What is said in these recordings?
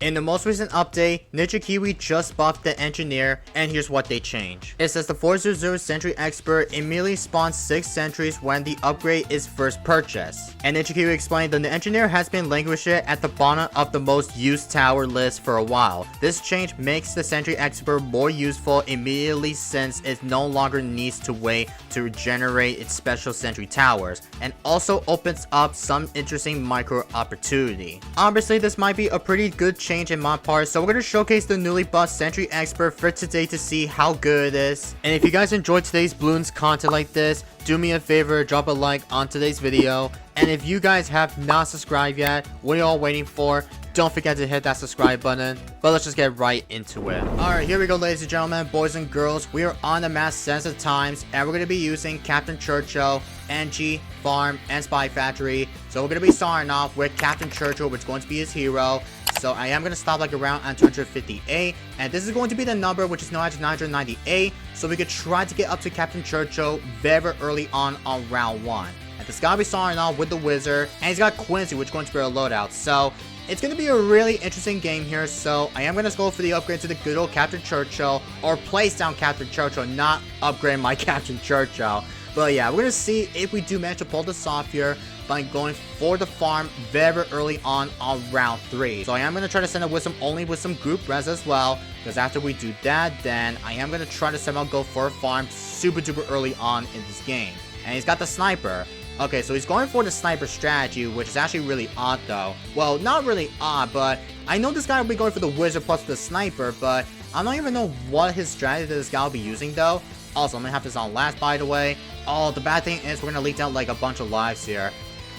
In the most recent update, Ninja Kiwi just buffed the engineer, and here's what they changed. It says the 400 Sentry Expert immediately spawns 6 sentries when the upgrade is first purchased. And Ninja Kiwi explained that the engineer has been languishing at the bottom of the most used tower list for a while. This change makes the Sentry Expert more useful immediately since it no longer needs to wait to regenerate its special sentry towers, and also opens up some interesting micro opportunity. Obviously, this might be a pretty good change in my part, so we're going to showcase the newly buffed Sentry Expert for today to see how good it is. And if you guys enjoyed today's Bloons content like this, do me a favor, drop a like on today's video. And if you guys have not subscribed yet, what are you all waiting for? Don't forget to hit that subscribe button. But let's just get right into it. Alright, here we go, ladies and gentlemen, boys and girls. We are on the mass sensitive times, and we're going to be using Captain Churchill, NG, Farm, and Spy Factory. So we're going to be starting off with Captain Churchill, which is going to be his hero. So I am going to stop like around on 258, and this is going to be the number which is known as 998, so we could try to get up to Captain Churchill very early on round 1. And this guy will be starting off with the Wizard, and he's got Quincy, which is going to be a loadout. So it's going to be a really interesting game here, so I am going to go for the upgrade to the good old Captain Churchill, or place down Captain Churchill, not upgrade my Captain Churchill. But yeah, we're going to see if we do manage to pull this off here by going for the farm very early on round 3. So I am going to try to send a Wisdom only with some group res as well, because after we do that, then I am going to try to somehow go for a farm super duper early on in this game. And he's got the sniper. Okay, so he's going for the sniper strategy, which is actually really odd though. Well, not really odd, but I know this guy will be going for the wizard plus the sniper, but I don't even know what his strategy this guy will be using though. Also, I'm going to have this on last, by the way. Oh, the bad thing is we're going to leak out like a bunch of lives here.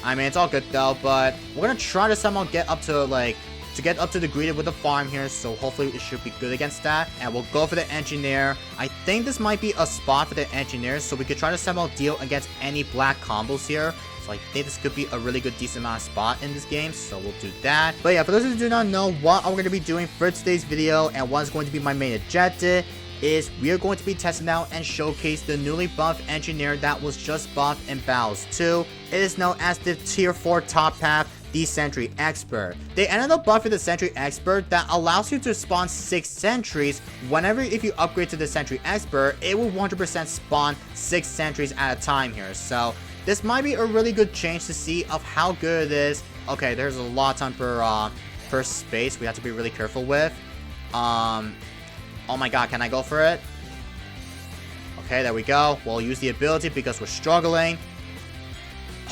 I mean, it's all good though, but we're going to try to somehow get up to like, get up to the greeted with the farm here, so hopefully it should be good against that. And we'll go for the engineer. I think this might be a spot for the engineer, so we could try to somehow deal against any black combos here. So I think this could be a really good decent amount of spot in this game, so we'll do that. But yeah, for those who do not know what I'm going to be doing for today's video and what's going to be my main objective, is we are going to be testing out and showcase the newly buffed engineer that was just buffed in Battles 2. It is known as the tier 4 top path, the Sentry Expert. They ended up buffing the Sentry Expert that allows you to spawn 6 sentries. Whenever if you upgrade to the Sentry Expert, it will 100% spawn 6 sentries at a time here. So this might be a really good change to see of how good it is. Okay, there's a lot of time per space we have to be really careful with. Oh my god, can I go for it? Okay, there we go. We'll use the ability because we're struggling.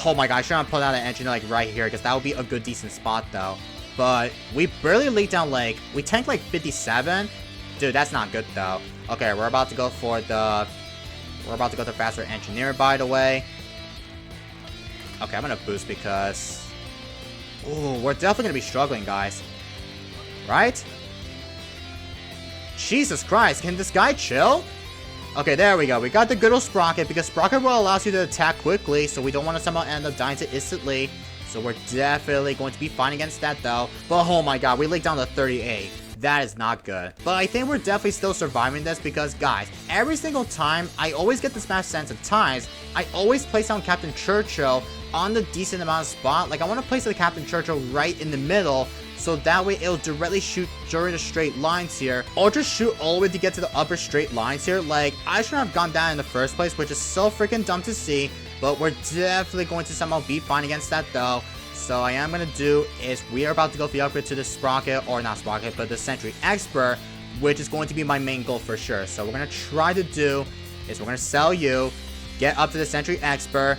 Oh my god, I should have put out an engineer like right here, because that would be a good decent spot though. But we barely leaked down like, we tanked like 57. Dude, that's not good though. Okay, we're about to go for the, faster engineer, by the way. Okay, I'm gonna boost because, ooh, we're definitely gonna be struggling, guys. Right? Jesus Christ, can this guy chill? Okay, there we go. We got the good old Sprocket, because Sprocket will allow you to attack quickly, so we don't want to somehow end up dying to instantly. So we're definitely going to be fine against that though. But oh my god, we leaked down to 38. That is not good. But I think we're definitely still surviving this because, guys, every single time I always get this match sense of times, I always place down Captain Churchill on the decent amount of spot. Like, I want to place the Captain Churchill right in the middle, so that way it'll directly shoot during the straight lines here, or just shoot all the way to get to the upper straight lines here. Like, I shouldn't have gone down in the first place, which is so freaking dumb to see, but we're definitely going to somehow be fine against that though. So I am going to do is we are about to go for the upgrade to the Sprocket, or not Sprocket, but the Sentry Expert, which is going to be my main goal for sure. So we're going to try to do is we're going to sell you, get up to the Sentry Expert,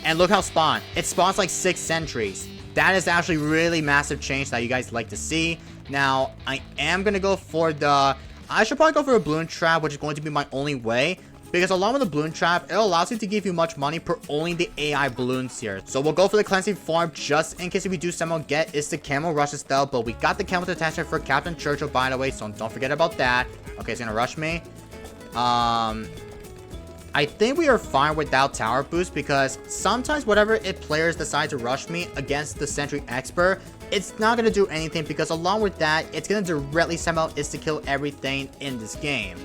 and look how it spawns. It spawns like 6 sentries. That is actually really massive change that you guys like to see. Now, I am going to go for the, I should probably go for a Bloon Trap, which is going to be my only way. Because along with the Bloon Trap, it allows you to give you much money per only the AI balloons here. So we'll go for the Cleansing Farm just in case if we do somehow get is the Camo Rushes though. But we got the Camo Detachment for Captain Churchill, by the way, so don't forget about that. Okay, it's going to rush me. I think we are fine without Tower Boost, because sometimes whatever if players decide to rush me against the Sentry Expert, it's not going to do anything, because along with that, it's going to directly somehow insta-kill everything in this game.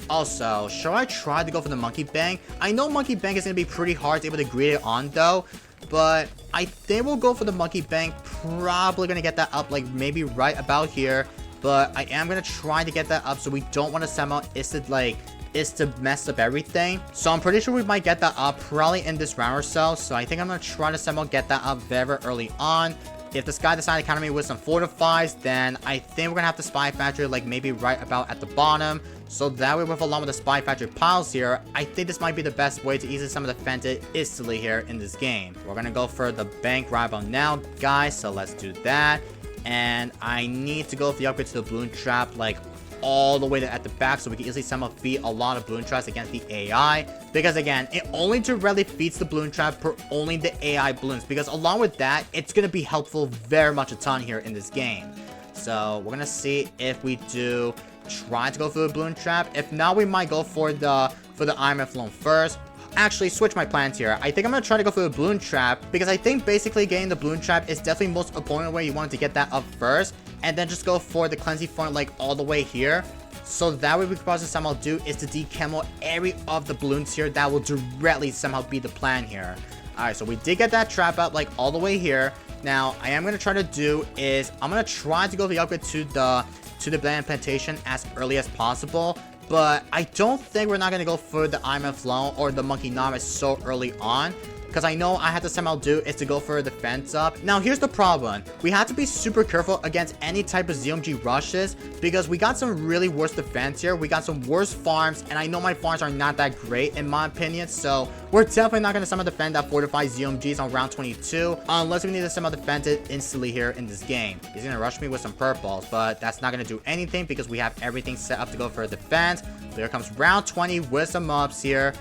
Also, should I try to go for the Monkey Bang? I know Monkey Bang is going to be pretty hard to be able to greet it on though, but I think we'll go for the monkey bank. Probably gonna get that up like maybe right about here, but I am gonna try to get that up, so we don't want to somehow is to mess up everything. So I'm pretty sure we might get that up probably in this round or so. So I think I'm gonna try to somehow get that up very early on. If this guy decides to counter me with some fortifies, then I think we're gonna have the spy factory like maybe right about at the bottom. So that way, with along with the spy factory piles here, I think this might be the best way to easily some of defend it instantly here in this game. We're gonna go for the bank right about now, guys. So let's do that. And I need to go for the upgrade to the balloon trap like all the way at the back, so we can easily somehow feed a lot of balloon traps against the AI, because again, it only directly feeds the balloon trap per only the AI balloons, because along with that, it's going to be helpful very much a ton here in this game. So we're gonna see if we do try to go for the balloon trap. If not, we might go for the IMF loan first. Actually, switch my plans here. I think I'm gonna try to go for the balloon trap, because I think basically getting the balloon trap is definitely the most important way you want to get that up first, and then just go for the cleansing front like all the way here. So that way we could possibly somehow do is to decamo every of the balloons here. That will directly somehow be the plan here. Alright, so we did get that trap out like all the way here. Now, I am going to try to do is I'm going to try to go the upgrade to the banana plantation as early as possible. But I don't think we're not going to go for the IMF loan or the monkey novice so early on, because I know I have to somehow do is to go for the defense up. Now, here's the problem. We have to be super careful against any type of ZMG rushes, because we got some really worse defense here. We got some worse farms, and I know my farms are not that great in my opinion, so we're definitely not going to somehow defend that fortified ZMGs on round 22, unless we need to somehow defend it instantly here in this game. He's going to rush me with some purples, but that's not going to do anything because we have everything set up to go for a defense. There comes round 20 with some mobs here.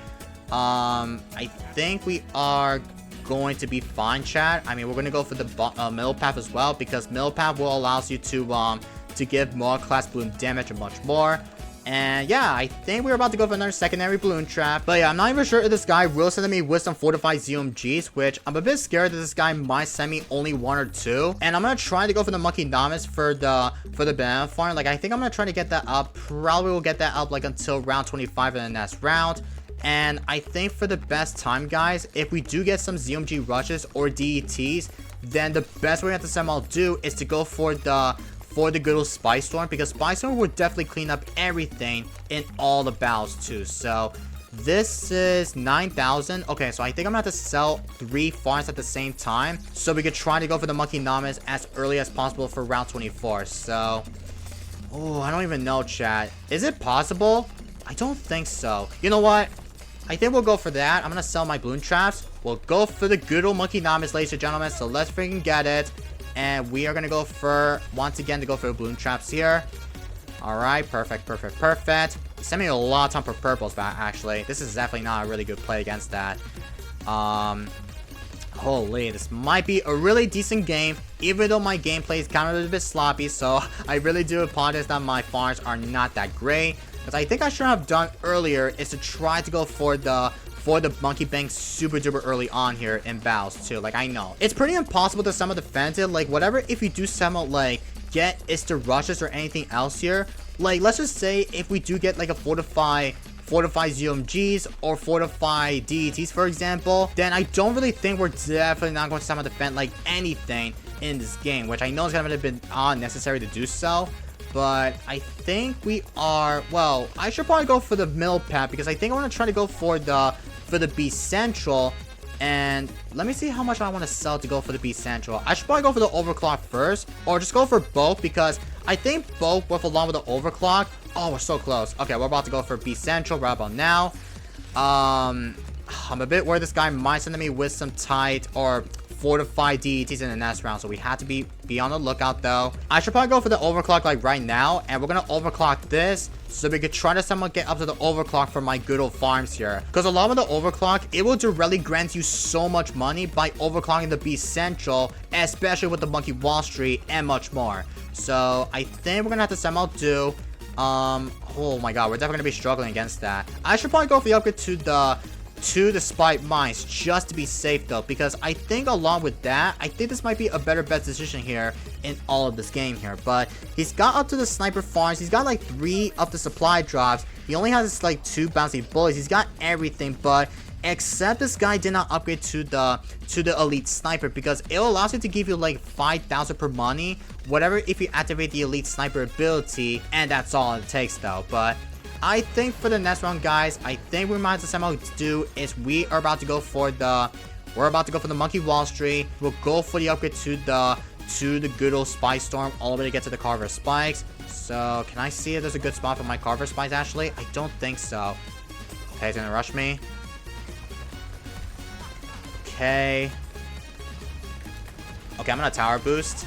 I think we are going to be fine, chat. I mean, we're going to go for the middle path as well, because middle path will allow you to give more class balloon damage and much more. And yeah, I think we're about to go for another secondary balloon trap. But yeah, I'm not even sure if this guy will send me with some fortified ZMGs, which I'm a bit scared that this guy might send me only 1 or 2. And I'm going to try to go for the monkey novice for the banana farm. Like, I think I'm going to try to get that up. Probably will get that up like until round 25 in the next round. And I think for the best time, guys, if we do get some ZMG rushes or DETs, then the best way we have to somehow do is to go for the good old Spy Storm, because Spy Storm would definitely clean up everything in all the battles too. So this is 9,000. Okay, so I think I'm gonna have to sell 3 farms at the same time, so we could try to go for the monkey novice as early as possible for round 24. So, oh, I don't even know, chat. Is it possible? I don't think so. You know what? I think we'll go for that. I'm going to sell my balloon traps. We'll go for the good old monkey novice, ladies and gentlemen. So let's freaking get it. And we are going to go for, once again, to go for the balloon traps here. Alright, perfect. Send me a lot of time for purples back, actually. This is definitely not a really good play against that. Holy, this might be a really decent game, even though my gameplay is kind of a little bit sloppy. So I really do apologize that my farms are not that great. Because I think I should have done earlier is to try to go for the monkey bank super duper early on here in battles too. Like, I know it's pretty impossible to somehow defend it. Like, whatever, if you do somehow like get is to rushes or anything else here, like, let's just say if we do get like a fortified ZMGs or fortified DETs, for example, then I don't really think we're definitely not going to somehow defend like anything in this game, which I know is going to have been unnecessary to do so. But I think we are, well, I should probably go for the middle path, because I think I want to try to go for the B Central. And let me see how much I want to sell to go for the B Central. I should probably go for the overclock first, or just go for both, because I think both with along with the overclock. Oh, we're so close. Okay, we're about to go for B Central right about now. I'm a bit worried this guy might send me with some tight or fortified DETs in the next round, so we have to be on the lookout though. I should probably go for the overclock like right now, and we're gonna overclock this so we could try to somehow get up to the overclock for my good old farms here, because along with the overclock, it will directly grant you so much money by overclocking the B Central, especially with the Monkey Wall Street and much more. So I think we're gonna have to somehow do oh my god, we're definitely gonna be struggling against that. I should probably go for the upgrade to the spike mines just to be safe though, because I think along with that, I think this might be a better bet decision here in all of this game here. But he's got up to the sniper farms, he's got like 3 up the supply drops, he only has like 2 bouncy bullets, he's got everything, but except this guy did not upgrade to the elite sniper, because it allows you to give you like 5,000 per money, whatever, if you activate the elite sniper ability, and that's all it takes though. But I think for the next round, guys, I think we might somehow do is we are about to go for the Monkey Wall Street. We'll go for the upgrade to the good old Spy Storm all the way to get to the Carver Spikes. So can I see if there's a good spot for my Carver Spikes? Actually, I don't think so. Okay, he's gonna rush me. Okay, I'm gonna tower boost.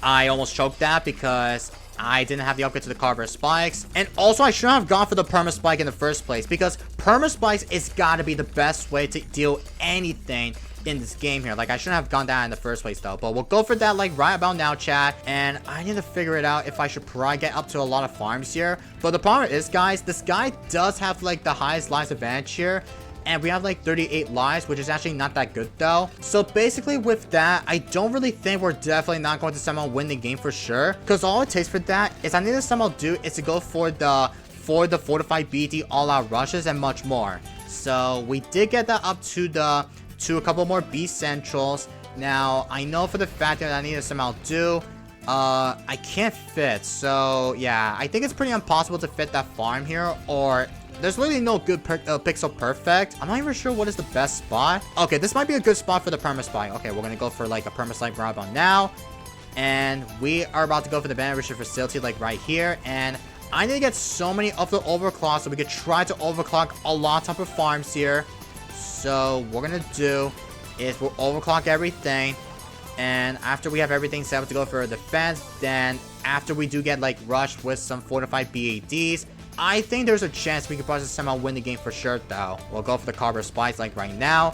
I almost choked that because I didn't have the upgrade to the Carver Spikes. And also, I shouldn't have gone for the Perma Spike in the first place, because Perma Spikes is gotta be the best way to deal anything in this game here. Like, I shouldn't have gone that in the first place though. But we'll go for that like right about now, chat. And I need to figure it out if I should probably get up to a lot of farms here. But the problem is, guys, this guy does have like the highest lives advantage here. And we have like 38 lives, which is actually not that good though. So basically with that, I don't really think we're definitely not going to somehow win the game for sure. Because all it takes for that is I need to somehow do is to go for the fortified BT all-out rushes and much more. So we did get that up to a couple more B Centrals. Now, I know for the fact that I need to somehow do, I can't fit. So yeah, I think it's pretty impossible to fit that farm here, or there's literally no good pixel perfect. I'm not even sure what is the best spot. Okay, this might be a good spot for the perma spike. Okay, we're gonna go for like a perma spike right about now. And we are about to go for the beneficial facility like right here. And I need to get so many of the overclock so we could try to overclock a lot of farms here. So what we're gonna do is we'll overclock everything. And after we have everything set up to go for a defense, then after we do get like rushed with some fortified BADs, I think there's a chance we could probably somehow win the game for sure though. We'll go for the Carver Spikes like right now.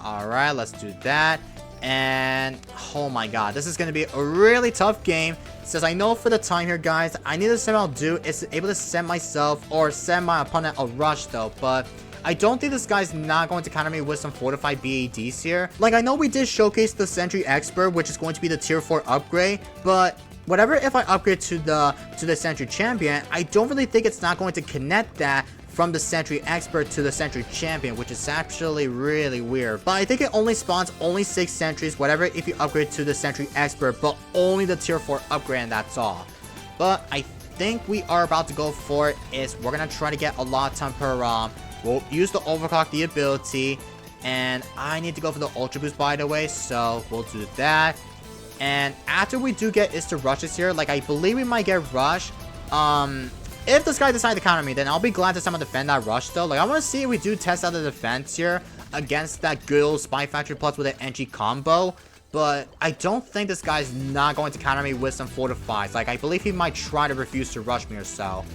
Alright, let's do that. And oh my god, this is going to be a really tough game. Since I know for the time here, guys, I need to somehow do is able to send myself or send my opponent a rush though. But I don't think this guy's not going to counter me with some fortified BADs here. Like, I know we did showcase the Sentry Expert, which is going to be the tier 4 upgrade, but whatever if I upgrade to the Sentry Champion, I don't really think it's not going to connect that from the Sentry Expert to the Sentry Champion, which is actually really weird. But I think it only spawns only 6 sentries, whatever if you upgrade to the Sentry Expert, but only the tier 4 upgrade, and that's all. But I think we are about to go for it is we're gonna try to get a lot of time per we'll use the overclock the ability, and I need to go for the ultra boost by the way, so we'll do that. And after we do get is to rushes here, like I believe we might get rush. If this guy decides to counter me, then I'll be glad to somehow defend that rush though. Like, I want to see if we do test out the defense here against that good old Spy Factory Plus with an NG combo. But I don't think this guy's not going to counter me with some fortifies. Like, I believe he might try to refuse to rush me or so.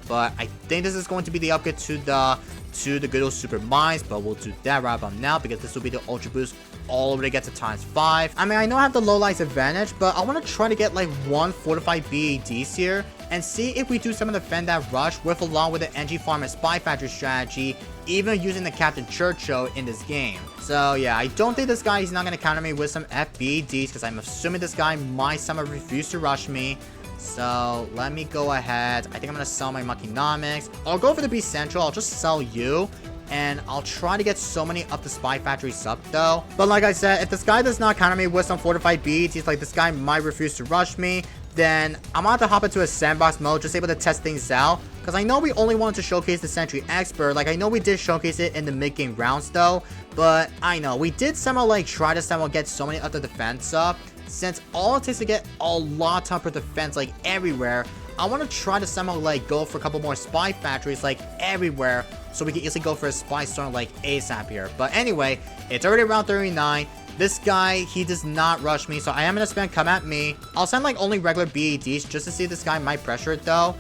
But I think this is going to be the upgrade to the good old super mines, but we'll do that right about now because this will be the ultra boost all the way to get to ×5. I mean, I know I have the low lights advantage, but I want to try to get like 1 fortified BADs here and see if we do somehow defend that rush with along with the NG farm and Spy Factory strategy, even using the Captain Churchill in this game. So yeah, I don't think this guy is not going to counter me with some FBADs because I'm assuming this guy might somehow refuse to rush me. So let me go ahead. I think I'm going to sell my Muckinomics. I'll go for the B Central. I'll just sell you. And I'll try to get so many up the Spy Factory sub though. But like I said, if this guy does not counter me with some fortified beats, he's like, this guy might refuse to rush me, then I'm going to hop into a Sandbox mode, just able to test things out. Because I know we only wanted to showcase the Sentry Expert. Like, I know we did showcase it in the mid-game rounds though. But I know, we did somehow like try to somehow get so many of the defense up. Since all it takes to get a lot tougher defense like everywhere, I want to try to somehow like go for a couple more Spy Factories like everywhere, so we can easily go for a Spy Storm like ASAP here. But anyway, it's already around 39. This guy, he does not rush me, so I am going to spend come at me. I'll send like only regular BADs just to see if this guy might pressure it though.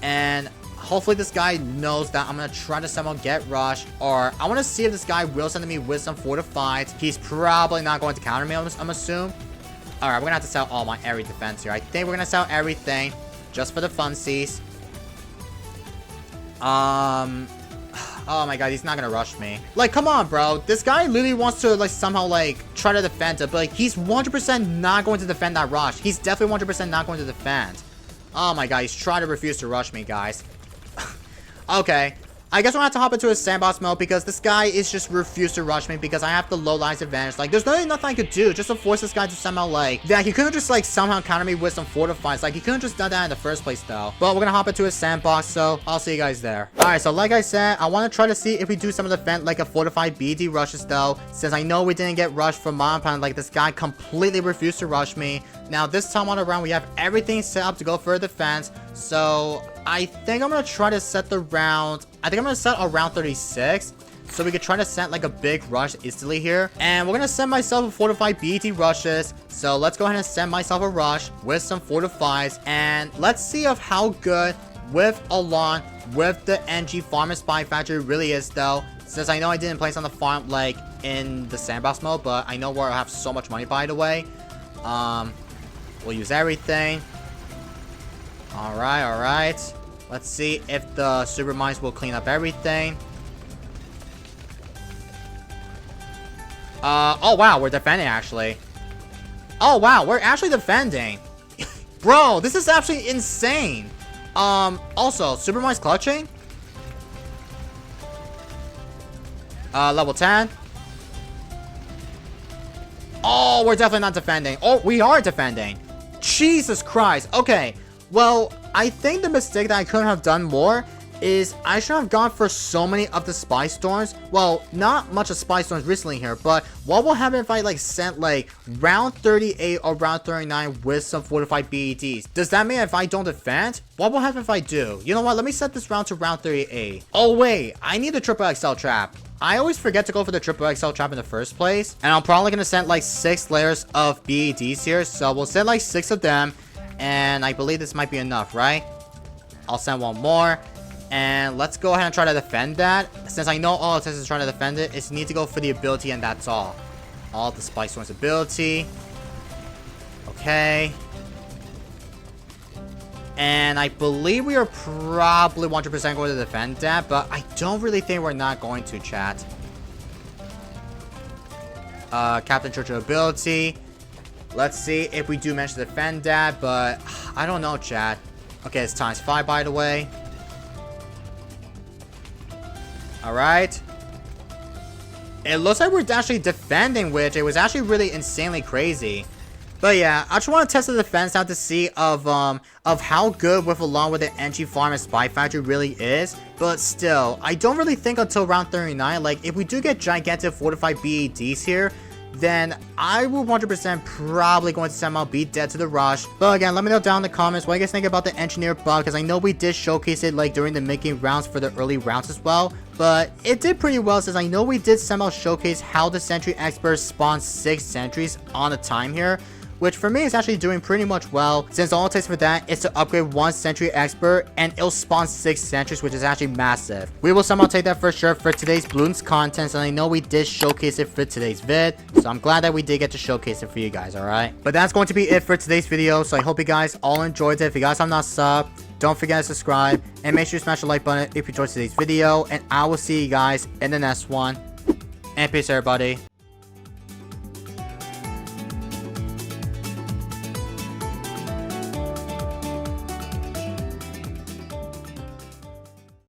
And hopefully this guy knows that I'm going to try to somehow get rushed. Or I want to see if this guy will send me with some fortified. He's probably not going to counter me, I'm assuming. Alright, we're going to have to sell all my every defense here. I think we're going to sell everything just for the funsies. Oh my god, he's not gonna rush me. Like, come on, bro. This guy literally wants to, like, somehow, like, try to defend it. But, like, he's 100% not going to defend that rush. He's definitely 100% not going to defend. Oh my god, he's trying to refuse to rush me, guys. Okay. I guess we're gonna have to hop into a sandbox mode because this guy is just refused to rush me because I have the low lives advantage. Like, there's really nothing I could do just to force this guy to somehow, like, that he couldn't just, like, somehow counter me with some fortifies. Like, he couldn't just done that in the first place, though. But we're gonna hop into a sandbox, so I'll see you guys there. Alright, so like I said, I want to try to see if we do some of the defense, like a fortified BD rushes, though, since I know we didn't get rushed from my opponent. Like, this guy completely refused to rush me. Now, this time on the round, we have everything set up to go for a defense, so I think I'm gonna try to set the round. I think I'm gonna set around 36, so we could try to set like a big rush instantly here. And we're gonna send myself a fortified BT rushes. So let's go ahead and send myself a rush with some fortifies, and let's see of how good with Alon with the NG farm and spy factory really is, though. Since I know I didn't place on the farm like in the sandbox mode, but I know where I have so much money, by the way. We'll use everything. Alright. Let's see if the super mines will clean up everything. Oh wow, we're defending actually. Oh wow, we're actually defending. Bro, this is actually insane. Also, super mines clutching. Level 10. Oh, we're definitely not defending. Oh, we are defending. Jesus Christ. Okay. Well, I think the mistake that I couldn't have done more is I should have gone for so many of the spy storms. Well, not much of spy storms recently here, but what will happen if I like sent like round 38 or round 39 with some fortified BEDs? Does that mean if I don't defend? What will happen if I do? You know what? Let me set this round to round 38. Oh wait, I need the triple XL trap. I always forget to go for the triple XL trap in the first place, and I'm probably gonna send like 6 layers of BEDs here, so we'll send like 6 of them, and I believe this might be enough, right? I'll send one more. And let's go ahead and try to defend that. Since I know all it says is trying to defend it, it's need to go for the ability, and that's all. All the Spice Storm's ability. Okay. And I believe we are probably 100% going to defend that, but I don't really think we're not going to, chat. Captain Churchill ability. Let's see if we do manage to defend that, but I don't know, chat. Okay, it's ×5, by the way. Alright. It looks like we're actually defending, which it was actually really insanely crazy. But yeah, I just want to test the defense out to see of how good with along with the NG farm and spy factory really is. But still, I don't really think until round 39, like if we do get gigantic fortified BEDs here, then I will 100% probably going to somehow be dead to the rush. But again, let me know down in the comments what you guys think about the engineer bug, because I know we did showcase it like during the mid-game rounds for the early rounds as well. But it did pretty well, since I know we did somehow showcase how the Sentry expert spawns 6 sentries on a time here, which for me is actually doing pretty much well, since all it takes for that is to upgrade 1 Sentry expert and it'll spawn 6 sentries, which is actually massive. We will somehow take that for sure for today's Bloons content, and I know we did showcase it for today's vid, so I'm glad that we did get to showcase it for you guys, alright? But that's going to be it for today's video, so I hope you guys all enjoyed it. If you guys have not subbed, don't forget to subscribe, and make sure you smash the like button if you enjoyed today's video, and I will see you guys in the next one. And peace, everybody.